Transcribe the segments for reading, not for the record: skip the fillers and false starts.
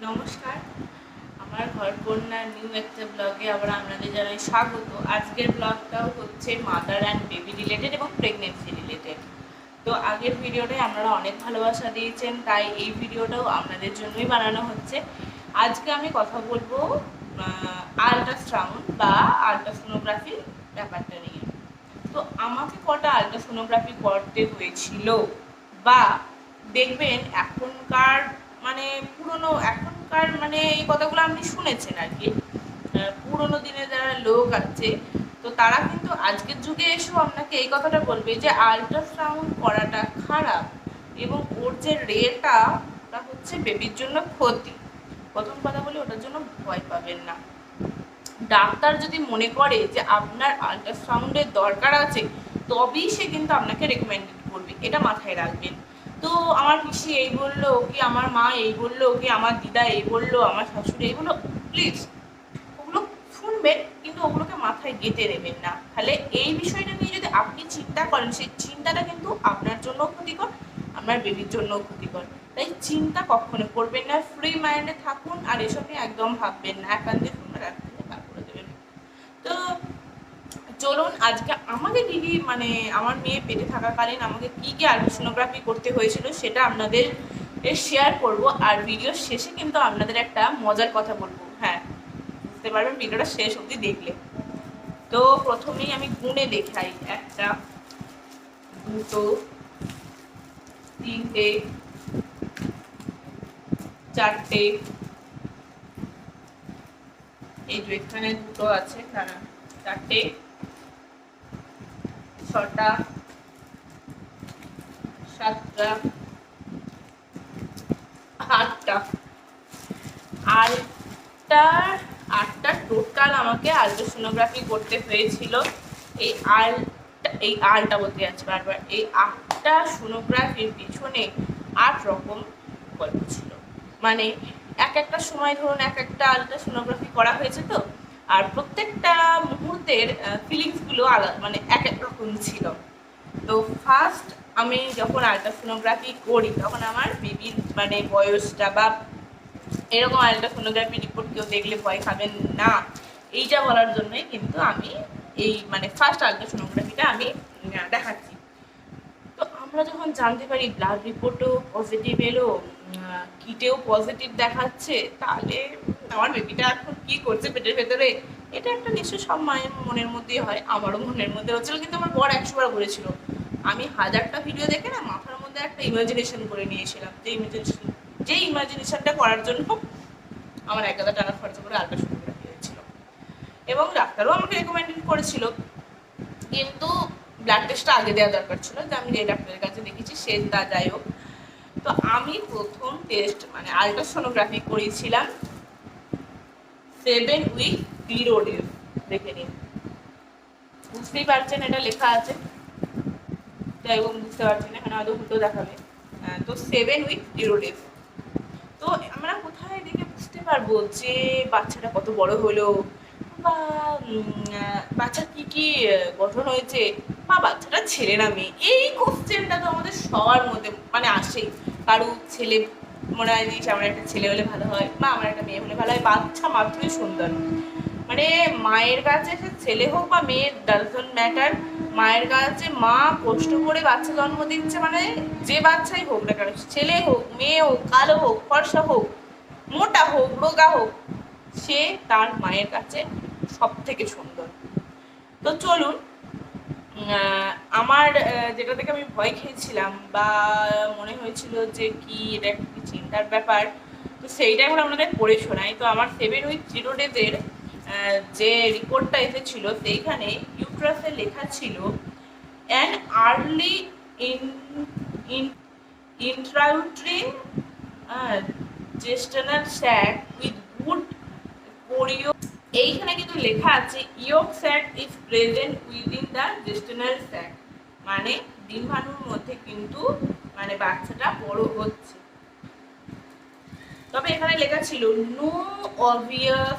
নমস্কার, আমার ঘরকন্যা নিউ একটা ব্লগে আবার আপনাদের জানাই স্বাগত। আজকের ব্লগটাও হচ্ছে মাদার অ্যান্ড বেবি রিলেটেড এবং প্রেগনেন্সি রিলেটেড। তো আগের ভিডিওটায় আপনারা অনেক ভালোবাসা দিয়েছেন, তাই এই ভিডিওটাও আপনাদের জন্যই বানানো হচ্ছে। আজকে আমি কথা বলবো আল্ট্রাসাউন্ড বা আল্ট্রাসোনোগ্রাফির ব্যাপারটা নিয়ে। তো আমাকে কটা আল্ট্রাসোনোগ্রাফি করতে হয়েছিল, বা দেখবেন এখনকার এই কথাগুলো আপনি শুনেছেন আর কি। পুরোনো দিনে যারা লোক আছে, তো তারা কিন্তু আজকের যুগে এসেও আপনাকে এই কথাটা বলবে যে আল্ট্রাসাউন্ড করাটা খারাপ এবং ওর যে রেটা ওটা হচ্ছে বেবির জন্য ক্ষতি। প্রথম কথা বলি, ওটার জন্য ভয় পাবেন না। ডাক্তার যদি মনে করে যে আপনার আল্ট্রাসাউন্ডের দরকার আছে, তবেই সে কিন্তু আপনাকে রেকমেন্ডেড করবে, এটা মাথায় রাখবেন। তো আমার পিসি এই বললো, কি আমার মা এই বললো, কি আমার দিদা এই বললো, আমার শাশুড়ি এই বললো, প্লিজ ওগুলো শুনবেন কিন্তু ওগুলোকে মাথায় গেঁথে নেবেন না। তাহলে এই বিষয়টা নিয়ে যদি আপনি চিন্তা করেন, সেই চিন্তাটা কিন্তু আপনার জন্য ক্ষতিকর, আপনার বেবির জন্য ক্ষতিকর। তাই চিন্তা কখনো করবেন না, ফ্রি মাইন্ডে থাকুন আর এসব নিয়ে একদম ভাববেন না, একান্তে শুনে রাখবেন, বার করে দেবেন। তো চলুন আজকে আমাকে কি কি আমার মেয়ে পেটে থাকাকালীন আমাকে কি কি আল্ট্রাসোনোগ্রাফি করতে হয়েছিল সেটা আপনাদের শেয়ার করব। আর ভিডিওর শেষে কিন্তু আপনাদের একটা মজার কথা বলবো, হ্যাঁ বুঝতে পারবেন ভিডিওটা শেষ অবধি দেখলে। তো প্রথমেই আমি গুণে দেখাই, একটা, দুটো, তিনটে, চারটে, এই যে এখানে দুটো আছে, চারটে, ছটা, সাতটা, আটটা। আটটা টোটাল আমাকে আল্ট্রাসোনোগ্রাফি করতে হয়েছিল। এই আলটা বলতে যাচ্ছি বারবার, এই 8টা সোনোগ্রাফির পিছনে 8 রকম গল্প ছিল। মানে একটা সময় ধরুন একটা আল্ট্রাসোনোগ্রাফি করা হয়েছে, তো আর প্রত্যেকটা মুহূর্তের ফিলিংসগুলো আলাদা, এক রকম ছিল। তো ফার্স্ট আমি যখন আল্ট্রাসোনোগ্রাফি করি তখন আমার বেবির বয়সটা বা এরকম আল্ট্রাসোনোগ্রাফি রিপোর্ট কেউ দেখলে ভয় খাবেন না, এইটা বলার জন্যই কিন্তু আমি এই ফার্স্ট আল্ট্রাসোনোগ্রাফিটা আমি দেখাচ্ছি। তো আমরা যখন জানতে পারি ব্লাড রিপোর্টও পজিটিভ এলো, কিটেও পজিটিভ দেখাচ্ছে, তাহলে আমার বেবিটা এখন কি করছে পেটের ভেতরে, এটা একটা নিশ্চয়ই সব মায়ের মনের মধ্যেই হয়, আমারও মনের মধ্যে হচ্ছিল। কিন্তু আমার বর 100বার বলেছিল, আমি 1000টা ভিডিও দেখে না মাথার মধ্যে একটা ইমাজিনেশন করে নিয়েছিলাম, যে ইমাজিনেশনটা করার জন্য আমার 1000 টাকা খরচা করে আল্ট্রাসোনোগ্রাফি হয়েছিল। এবং ডাক্তারও আমাকে রেকমেন্ডেড করেছিল, কিন্তু ব্লাড টেস্টটা আগে দেওয়া দরকার ছিল, যে আমি যে ডাক্তারের কাছে দেখেছি সে তা যাই হোক। তো আমি প্রথম টেস্ট আল্ট্রাসোনোগ্রাফি করেছিলাম 7 উইক 0 ডেজ। দেখে নিন, বুঝতেই পারছেন এটা লেখা আছে, যাই হোক বুঝতে পারছেন, এখানে হয়তো উল্টো দেখাবে। তো 7 উইক 0 ডেজ। তো আমরা কোথায় দেখে বুঝতে পারবো যে বাচ্চাটা কত বড় হলো, বা বাচ্চার কি কি গঠন হয়েছে, বা বাচ্চাটা ছেলে না মেয়ে? এই কোশ্চেনটা তো আমাদের সবার মধ্যে আসেই। কারো ছেলে মনে হয় যে আমার একটা ছেলে হলে ভালো হয়, বা আমার একটা মেয়ে হলে ভালো হয়। বাচ্চা মাত্রই সুন্দর, মায়ের কাছে সে ছেলে হোক বা মেয়ে, ডাজন্ট ম্যাটার। মায়ের কাছে মা কষ্ট করে বাচ্চা জন্ম দিচ্ছে, যে বাচ্চাই হোক না কেন, ছেলে হোক মেয়ে হোক, কালো হোক ফর্সা হোক, মোটা হোক রোগা হোক, সে তার মায়ের কাছে সব থেকে সুন্দর। তো চলুন, আমার যেটা থেকে আমি ভয় খেয়েছিলাম বা মনে হয়েছিল যে কি এটা একটি চিন্তার ব্যাপার, তো সেইটা এখন আপনাদের পড়ে শোনাই। তো আমার 7 উইক 0 ডেজের যে রিপোর্টটা এসেছিল, সেইখানে ইউট্রাসে লেখা ছিল an early intrauterine gestational sac with good কোরিও। এইখানে কিন্তু লেখা আছে yolk sac is present within the gestational sac, ডিম্বাণুর মধ্যে কিন্তু বাচ্চাটা বড় হচ্ছে। তবে এখানে লেখা ছিল no obvious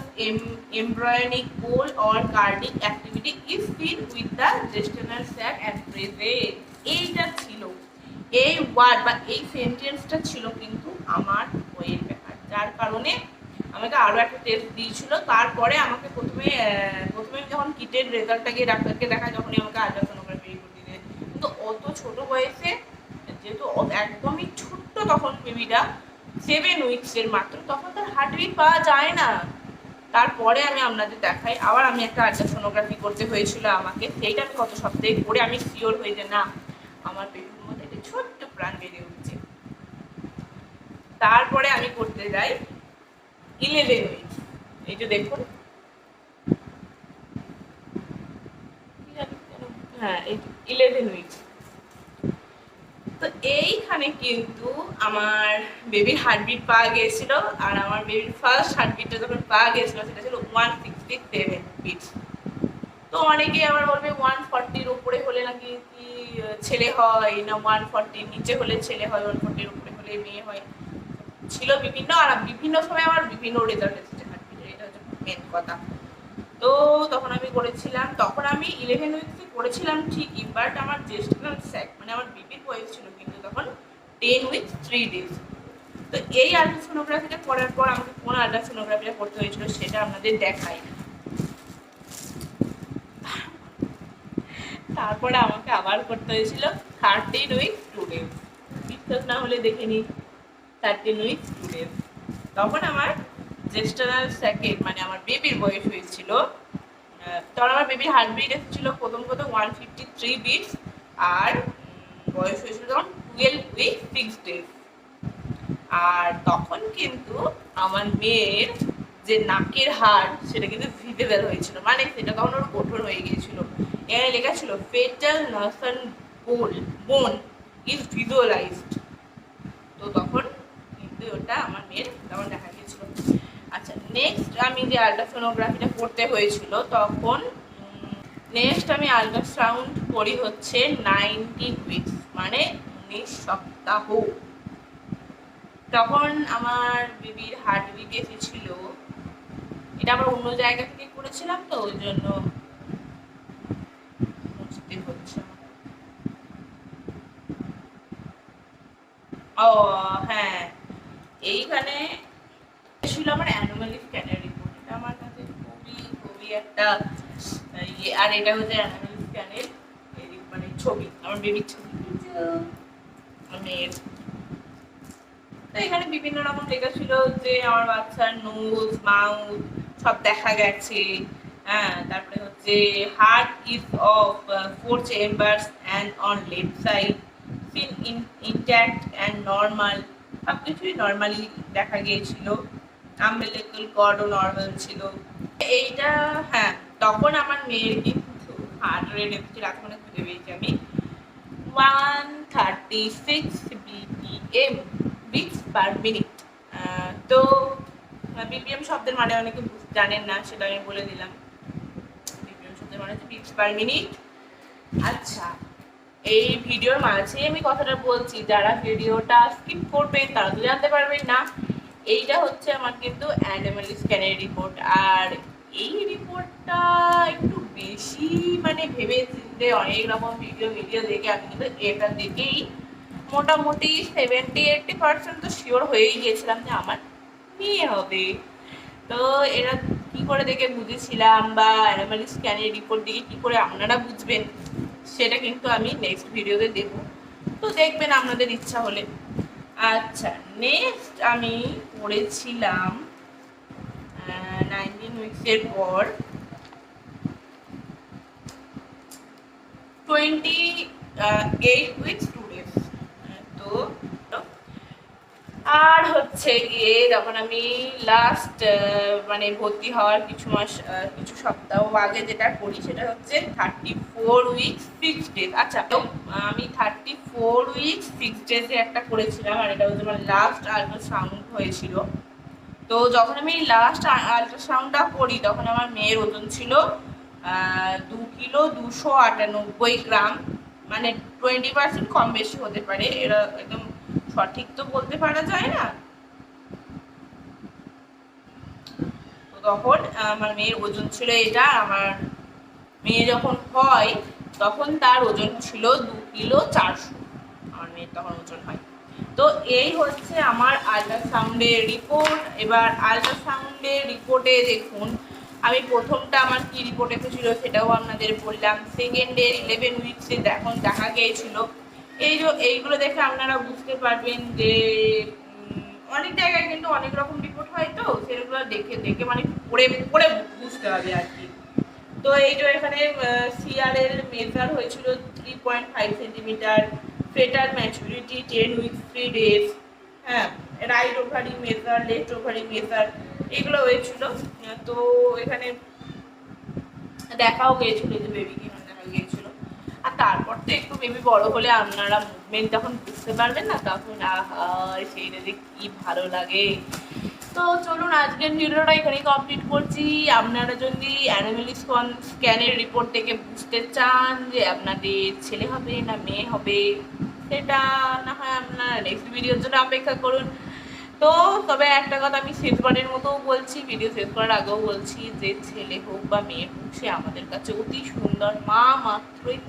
embryonic pole or cardiac activity is seen with the gestational sac at present. এইটা ছিল, এই ওয়ার্ড বা এই সেন্টেন্সটা ছিল কিন্তু আমার বইয়ের ব্যাপার। যার কারণে আমাকে আরও একটা টেস্ট দিয়েছিল। তারপরে আমাকে প্রথমে যখন কিটের রেজাল্টটা গিয়ে ডাক্তারকে দেখায়, যখনই আমাকে আলট্রাসোনোগ্রাফি রিপোর্ট দিতে, কিন্তু অত ছোট বয়সে, যেহেতু একদমই ছোট্ট তখন বেবিটা, 7 উইক্সের মাত্র, তখন তার হার্টবিট পাওয়া যায় না। তারপরে আমি আপনাদের দেখাই, আবার আমি একটা আলট্রাসোনোগ্রাফি করতে হয়েছিল আমাকে। সেইটা আমি গত সপ্তাহে করে আমি শিওর হয়ে যে না, আমার বেবির মধ্যে একটা ছোট্ট প্রাণ বেড়ে উঠছে। তারপরে আমি করতে যাই 11 উইক। এই যে দেখুন, হ্যাঁ এই 11 উইক। তো এইখানে কিন্তু আমার বেবির হার্টবিট পাওয়া গিয়েছিল, আর আমার বেবির ফার্স্ট হার্টবিটটা যখন পাওয়া গিয়েছিল সেটা ছিল 167 বিট। তো অনেকেই আবার বলবে 140-র উপরে হলে নাকি কি ছেলে হয়, না 140-র নিচে হলে ছেলে হয়, 140-র উপরে হলে মেয়ে হয়। ছিল বিভিন্ন, আর বিভিন্ন সময় আমার বিভিন্ন রেজাল্ট এসেছে হার্টবিটের, এটা হচ্ছে মেন কথা। তো তখন আমি করেছিলাম, তখন আমি 11 উইকসে করেছিলাম ঠিকই, বাট আমার জেস্টানাল স্যাক মানে আমার বেবির বয়স ছিল কিন্তু তখন 10 উইকস 3 ডেজ। তো এই আলট্রাসোনোগ্রাফিটা করার পর আমাকে কোন আলট্রাসোনোগ্রাফিটা করতে হয়েছিল সেটা আপনাদের দেখাই। তারপরে আমাকে আবার করতে হয়েছিল 13 উইকস 2 ডেজ। বিশ্বাস না হলে দেখে নিন, 13 উইকস 2 ডেজ। তখন আমার জেস্টানাল স্যাকেট মানে আমার বেবির বয়স হয়েছিল, তখন আমার বেবির হার্টবিট এসেছিল প্রথম 153 বিটস, আর বয়স হয়েছিল তখন 12 উইক 6 ডেজ। আর তখন কিন্তু আমার মেয়ের যে নাকের হাড় সেটা কিন্তু ভিজিবল হয়েছিল, মানে সেটা তখন ওর কঠোর হয়ে গিয়েছিল। এখানে লেখা ছিল ফেটাল নার্সান বোন ইজ ভিজুয়ালাইজড। তো তখন কিন্তু ওটা আমার মেয়ের তখন দেখা গিয়েছিল। আচ্ছা, নেক্সট আমি যে আলট্রাসোনোগ্রাফিটা করতে হয়েছিল, তখন নেক্সট আমি আলট্রাসাউন্ড করি হচ্ছে 19 উইকস মানে 19 সপ্তাহ। তখন আমার বেবির হার্টবিট এসেছিল, এটা আবার অন্য জায়গা থেকে করেছিলাম তো ওই জন্য বুঝতে হচ্ছে। ও হ্যাঁ, এইখানে ছিল আমার অ্যানোমালি স্ক্যানের রিপোর্ট। এটা আমার কাছে খুবই একটা ইয়ে, আর এটা হচ্ছে অ্যানোমালি স্ক্যানের মানে ছবি, আমার বেবির ছবি মেয়ের। তো এখানে বিভিন্ন রকম লেখা ছিল যে আমার বাচ্চার নোজ মাউথ সব দেখা গেছে। হ্যাঁ, তারপরে হচ্ছে heart is of 4 chambers and on left side, seen intact and normal, সব কিছুই নর্মালি দেখা গিয়েছিল। আমবেলিকাল কর্ডও নর্মাল ছিল। এইটা হ্যাঁ, তখন আমার মেয়ের কিন্তু হার্ট রেট এসেছিল, এখন খুঁজে পেয়েছি আমি 136 BPM বিটস পার মিনিট। তো বিপিএম শব্দের মানে অনেকে জানেন না, সেটা আমি বলে দিলাম। বিপিএম শব্দের মানে হচ্ছে বিটস পার মিনিট। আচ্ছা, এই ভিডিওর মাঝে আমি কথাটা বলছি, যারা ভিডিওটা স্কিপ করবেন তারা তো জানতে পারবেন না। এইটা হচ্ছে আমার কিন্তু অ্যানোমালি স্ক্যানের রিপোর্ট, আর এই রিপোর্টটা একটু বেশি মানে ভেবে চিন্তে অনেক রকম ভিডিও দেখে আমি কিন্তু এটা দেখেই মোটামুটি 70-80% তো শিওর হয়েই গিয়েছিলাম যে আমার মেয়ে হবে। তো এরা কি করে দেখে বুঝেছিলাম, বা অ্যানোমালি স্ক্যানের রিপোর্ট দেখে কি করে আপনারা বুঝবেন, সেটা কিন্তু আমি নেক্সট ভিডিওতে দেব, তো দেখবেন আপনাদের ইচ্ছা হলে। আচ্ছা, নেক্সট আমি করেছিলাম 19 উইকসের পর 28 উইকস 2 ডেজ। তো আর হচ্ছে গিয়ে যখন আমি লাস্ট মানে ভর্তি হওয়ার কিছু সপ্তাহ আগে যেটা করি সেটা হচ্ছে 34 উইকস 6 ডেজ। আচ্ছা, তো আমি 34 উইকস 6 ডেজে একটা করেছিলাম, আর এটা হচ্ছে আমার লাস্ট আলট্রাসাউন্ড হয়েছিল। তো যখন আমি লাস্ট আলট্রাসাউন্ডটা করি তখন আমার মেয়ের ওজন ছিল 2 কিলো 298 গ্রাম, মানে 20% কম বেশি হতে পারে, এরা একদম সঠিক তো বলতে পারা যায় না। তো তখন আমার মেয়ের ওজন ছিল এটা। আমার মেয়ে যখন হয় তখন তার ওজন ছিল 2 কিলো 400, আমার মেয়ের তখন ওজন হয়। তো এই হচ্ছে আমার আল্ট্রাসাউন্ডের রিপোর্ট। এবার আল্ট্রাসাউন্ডের রিপোর্টে দেখুন, আমি প্রথমটা আমার কি রিপোর্ট এসেছিল সেটাও আপনাদের বললাম। সেকেন্ডের 11 উইকসে এখন দেখা গিয়েছিল এইগুলো দেখে আপনারা বুঝতে পারবেন যে অনেক জায়গায় কিন্তু অনেক রকম রিপোর্ট হয়, তো সেগুলো দেখে দেখে মানে পড়ে পড়ে বুঝতে হবে আর কি। তো এই যে এখানে সিআরএল মেজার হয়েছিল 3.5 centimetre, fetal maturity 10 weeks 3 days, হ্যাঁ, right ovary measure, left ovary measure, এগুলো হয়েছিল। তো এখানে দেখাও গিয়েছিল যে বেবিকে দেখা গিয়েছিল। আর তারপর তো একটু বেবি বড় হলে আপনারা মুভমেন্ট যখন বুঝতে পারবেন না, তখন সেইটা যে কি ভালো লাগে। তো চলুন আজকের ভিডিওটা এখানেই কমপ্লিট করছি। আপনারা যদি অ্যানোমালি স্ক্যানের রিপোর্ট থেকে বুঝতে চান যে আপনাদের ছেলে হবে না মেয়ে হবে, সেটা না হয় আপনারা নেক্সট ভিডিওর জন্য অপেক্ষা করুন। তো তবে একটা কথা আমি শেষবারের মতো বলছি, ভিডিও শেষ করার আগেও বলছি, যে ছেলে হোক বা মেয়ে হোক সে আমাদের কাছে অতি সুন্দর। মা মাত্রই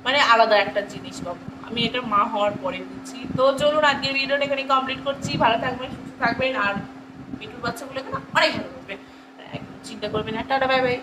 মানে আলাদা একটা জিনিস পাবো, আমি এটা মা হওয়ার পরে বুঝছি। তো চলুন আজকের ভিডিওটা এখানে কমপ্লিট করছি। ভালো থাকবেন, সুস্থ থাকবেন, আর পিটুর বাচ্চাগুলোকে না অনেক ভালো করবেন, একদম চিন্তা করবেন না। Tata, bye bye.